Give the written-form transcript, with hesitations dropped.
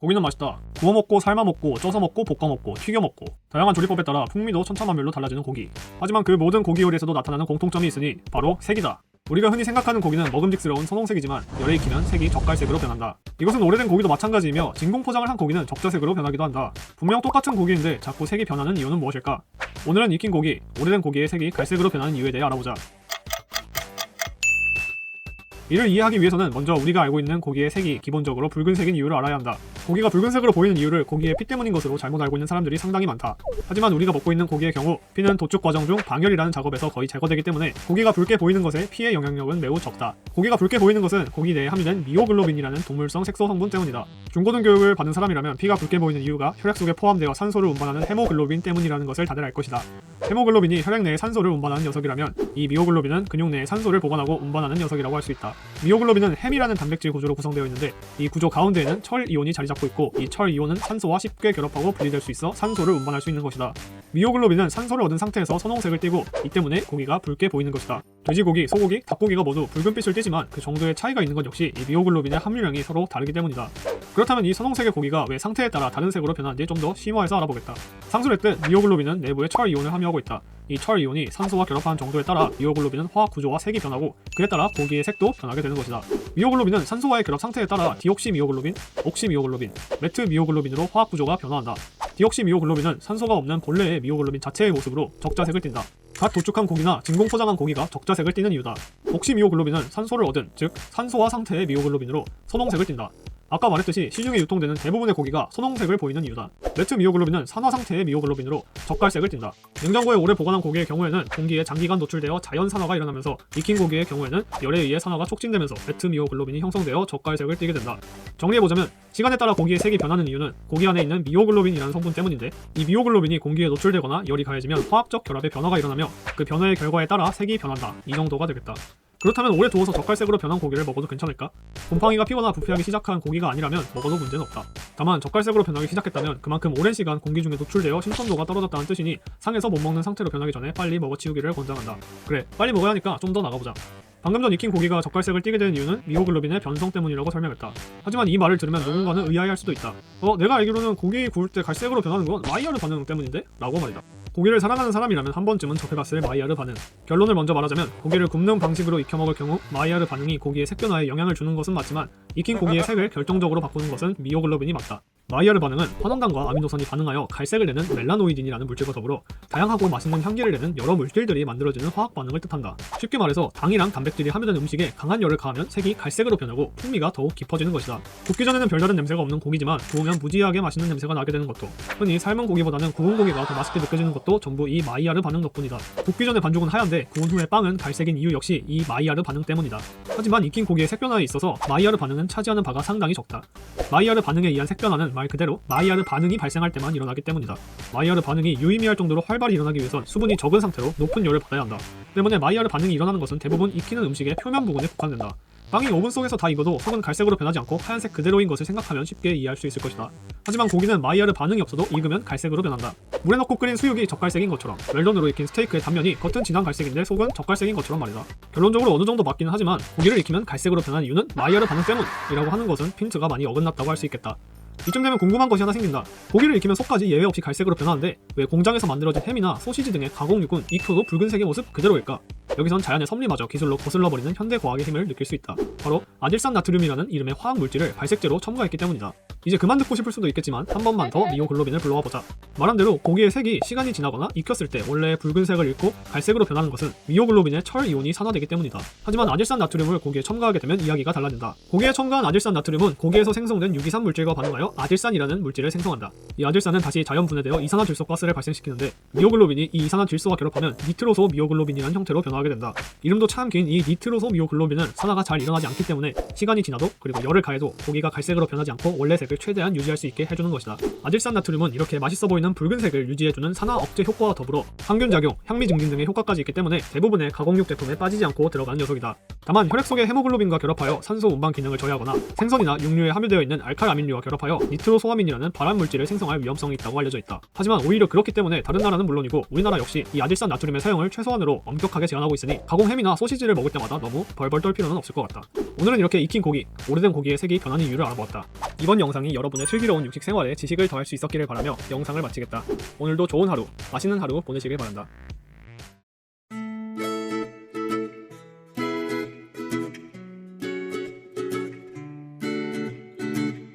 고기는 맛있다. 구워 먹고 삶아 먹고 쪄서 먹고 볶아 먹고 튀겨 먹고 다양한 조리법에 따라 풍미도 천차만별로 달라지는 고기. 하지만 그 모든 고기 요리에서도 나타나는 공통점이 있으니 바로 색이다. 우리가 흔히 생각하는 고기는 먹음직스러운 선홍색이지만 열에 익히면 색이 젓갈색으로 변한다. 이것은 오래된 고기도 마찬가지이며 진공 포장을 한 고기는 적자색으로 변하기도 한다. 분명 똑같은 고기인데 자꾸 색이 변하는 이유는 무엇일까? 오늘은 익힌 고기, 오래된 고기의 색이 갈색으로 변하는 이유에 대해 알아보자. 이를 이해하기 위해서는 먼저 우리가 알고 있는 고기의 색이 기본적으로 붉은색인 이유를 알아야 한다. 고기가 붉은색으로 보이는 이유를 고기의 피 때문인 것으로 잘못 알고 있는 사람들이 상당히 많다. 하지만 우리가 먹고 있는 고기의 경우 피는 도축 과정 중 방열이라는 작업에서 거의 제거되기 때문에 고기가 붉게 보이는 것에 피의 영향력은 매우 적다. 고기가 붉게 보이는 것은 고기 내에 함유된 미오글로빈이라는 동물성 색소 성분 때문이다. 중고등 교육을 받은 사람이라면 피가 붉게 보이는 이유가 혈액 속에 포함되어 산소를 운반하는 헤모글로빈 때문이라는 것을 다들 알 것이다. 헤모글로빈이 혈액 내에 산소를 운반하는 녀석이라면 이 미오글로빈은 근육 내에 산소를 보관하고 운반하는 녀석이라고 할 수 있다. 미오글로빈은 햄이라는 단백질 구조로 구성되어 있는데 이 구조 가운데에는 철 이온이 자리 잡고 있고 이 철 이온은 산소와 쉽게 결합하고 분리될 수 있어 산소를 운반할 수 있는 것이다. 미오글로빈은 산소를 얻은 상태에서 선홍색을 띠고 이 때문에 고기가 붉게 보이는 것이다. 돼지고기, 소고기, 닭고기가 모두 붉은빛을 띠지만 그 정도의 차이가 있는 것 역시 이 미오글로빈의 함유량이 서로 다르기 때문이다. 그렇다면 이 선홍색의 고기가 왜 상태에 따라 다른 색으로 변하는지 좀 더 심화해서 알아보겠다. 상술했듯 미오글로빈은 내부에 철 이온을 함유하고 있다. 이 철 이온이 산소와 결합하는 정도에 따라 미오글로빈은 화학 구조와 색이 변하고 그에 따라 고기의 색도 변하게 되는 것이다. 미오글로빈은 산소와의 결합 상태에 따라 디옥시미오글로빈, 옥시미오글로빈, 메트미오글로빈으로 화학 구조가 변화한다. 디옥시미오글로빈은 산소가 없는 본래의 미오글로빈 자체의 모습으로 적자색을 띈다. 갓 도축한 고기나 진공 포장한 고기가 적자색을 띠는 이유다. 옥시미오글로빈은 산소를 얻은, 즉 산소화 상태의 미오글로빈으로 선홍색을 띈다. 아까 말했듯이 시중에 유통되는 대부분의 고기가 선홍색을 보이는 이유다. 메트미오글로빈은 산화 상태의 미오글로빈으로 젓갈색을 띈다. 냉장고에 오래 보관한 고기의 경우에는 공기에 장기간 노출되어 자연 산화가 일어나면서 익힌 고기의 경우에는 열에 의해 산화가 촉진되면서 메트미오글로빈이 형성되어 젓갈색을 띠게 된다. 정리해보자면 시간에 따라 고기의 색이 변하는 이유는 고기 안에 있는 미오글로빈이라는 성분 때문인데 이 미오글로빈이 공기에 노출되거나 열이 가해지면 화학적 결합의 변화가 일어나며 그 변화의 결과에 따라 색이 변한다. 이 정도가 되겠다. 그렇다면 오래 두어서 젓갈색으로 변한 고기를 먹어도 괜찮을까? 곰팡이가 피거나 부패하기 시작한 고기가 아니라면 먹어도 문제는 없다. 다만 젓갈색으로 변하기 시작했다면 그만큼 오랜 시간 공기 중에 노출되어 신선도가 떨어졌다는 뜻이니 상해서 못 먹는 상태로 변하기 전에 빨리 먹어치우기를 권장한다. 그래, 빨리 먹어야 하니까 좀 더 나가보자. 방금 전 익힌 고기가 젓갈색을 띠게 되는 이유는 미오글로빈의 변성 때문이라고 설명했다. 하지만 이 말을 들으면 누군가는 의아해할 수도 있다. 내가 알기로는 고기 구울 때 갈색으로 변하는 건 마이야르 반응 때문인데? 라고 말이다. 고기를 사랑하는 사람이라면 한 번쯤은 접해봤을 마이야르 반응. 결론을 먼저 말하자면 고기를 굽는 방식으로 익혀 먹을 경우 마이야르 반응이 고기의 색 변화에 영향을 주는 것은 맞지만 익힌 고기의 색을 결정적으로 바꾸는 것은 미오글로빈이 맞다. 마이야르 반응은 환원당과 아미노산이 반응하여 갈색을 내는 멜라노이딘이라는 물질과 더불어 다양하고 맛있는 향기를 내는 여러 물질들이 만들어지는 화학 반응을 뜻한다. 쉽게 말해서 당이랑 단백질이 함유된 음식에 강한 열을 가하면 색이 갈색으로 변하고 풍미가 더욱 깊어지는 것이다. 굽기 전에는 별다른 냄새가 없는 고기지만 구우면 무지하게 맛있는 냄새가 나게 되는 것도, 흔히 삶은 고기보다는 구운 고기가 더 맛있게 느껴지는 것도 전부 이 마이야르 반응 덕분이다. 굽기 전에 반죽은 하얀데 구운 후에 빵은 갈색인 이유 역시 이 마이야르 반응 때문이다. 하지만 익힌 고기의 색 변화에 있어서 마이야르 반응은 차지하는 바가 상당히 적다. 마이야르 반응에 의한 색 변화는 말 그대로 마이야르 반응이 발생할 때만 일어나기 때문이다. 마이야르 반응이 유의미할 정도로 활발히 일어나기 위해선 수분이 적은 상태로 높은 열을 받아야 한다. 때문에 마이야르 반응이 일어나는 것은 대부분 익히는 음식의 표면 부분에 국한된다. 빵이 오븐 속에서 다 익어도 속은 갈색으로 변하지 않고 하얀색 그대로인 것을 생각하면 쉽게 이해할 수 있을 것이다. 하지만 고기는 마이야르 반응이 없어도 익으면 갈색으로 변한다. 물에 넣고 끓인 수육이 젓갈색인 것처럼 웰던으로 익힌 스테이크의 단면이 겉은 진한 갈색인데 속은 젓갈색인 것처럼 말이다. 결론적으로 어느 정도 맞기는 하지만 고기를 익히면 갈색으로 변하는 이유는 마이야르 반응 때문이라고 하는 것은 핀트가 많이 어긋났다고 할 수 있겠다. 이쯤 되면 궁금한 것이 하나 생긴다. 고기를 익히면 속까지 예외 없이 갈색으로 변하는데 왜 공장에서 만들어진 햄이나 소시지 등의 가공육은 익혀도 붉은색의 모습 그대로일까? 여기선 자연의 섭리마저 기술로 거슬러버리는 현대과학의 힘을 느낄 수 있다. 바로 아질산 나트륨이라는 이름의 화학 물질을 발색제로 첨가했기 때문이다. 이제 그만 듣고 싶을 수도 있겠지만 한 번만 더 미오글로빈을 불러와 보자. 말한 대로 고기의 색이 시간이 지나거나 익혔을 때 원래의 붉은색을 잃고 갈색으로 변하는 것은 미오글로빈의 철 이온이 산화되기 때문이다. 하지만 아질산 나트륨을 고기에 첨가하게 되면 이야기가 달라진다. 고기에 첨가한 아질산 나트륨은 고기에서 생성된 유기산 물질과 반응하여 아질산이라는 물질을 생성한다. 이 아질산은 다시 자연 분해되어 이산화질소 가스를 발생시키는데 미오글로빈이 이 이산화질소와 결합하면 니트로소 미오글로빈이라는 형태로 변화하게 된다. 이름도 참 긴 이 니트로소 미오글로빈은 산화가 잘 일어나지 않기 때문에 시간이 지나도 그리고 열을 가해도 고기가 갈색으로 변하지 않고 원래 색을 최대한 유지할 수 있게 해주는 것이다. 아질산 나트륨은 이렇게 맛있어 보이는 붉은색을 유지해주는 산화 억제 효과와 더불어 항균작용, 향미 증진 등의 효과까지 있기 때문에 대부분의 가공육 제품에 빠지지 않고 들어가는 녀석이다. 다만 혈액 속의 헤모글로빈과 결합하여 산소 운반 기능을 저해하거나 생선이나 육류에 함유되어 있는 알칼아민류와 결합하여 니트로소아민이라는 발암 물질을 생성할 위험성이 있다고 알려져 있다. 하지만 오히려 그렇기 때문에 다른 나라는 물론이고 우리나라 역시 이 아질산 나트륨의 사용을 최소한으로 엄격하게 제한하고 당하고 있으니 가공 햄이나 소시지를 먹을 때마다 너무 벌벌 떨 필요는 없을 것 같다. 오늘은 이렇게 익힌 고기, 오래된 고기의 색이 변하는 이유를 알아보았다. 이번 영상이 여러분의 슬기로운 육식 생활에 지식을 더할 수 있었기를 바라며 영상을 마치겠다. 오늘도 좋은 하루, 맛있는 하루 보내시길 바란다.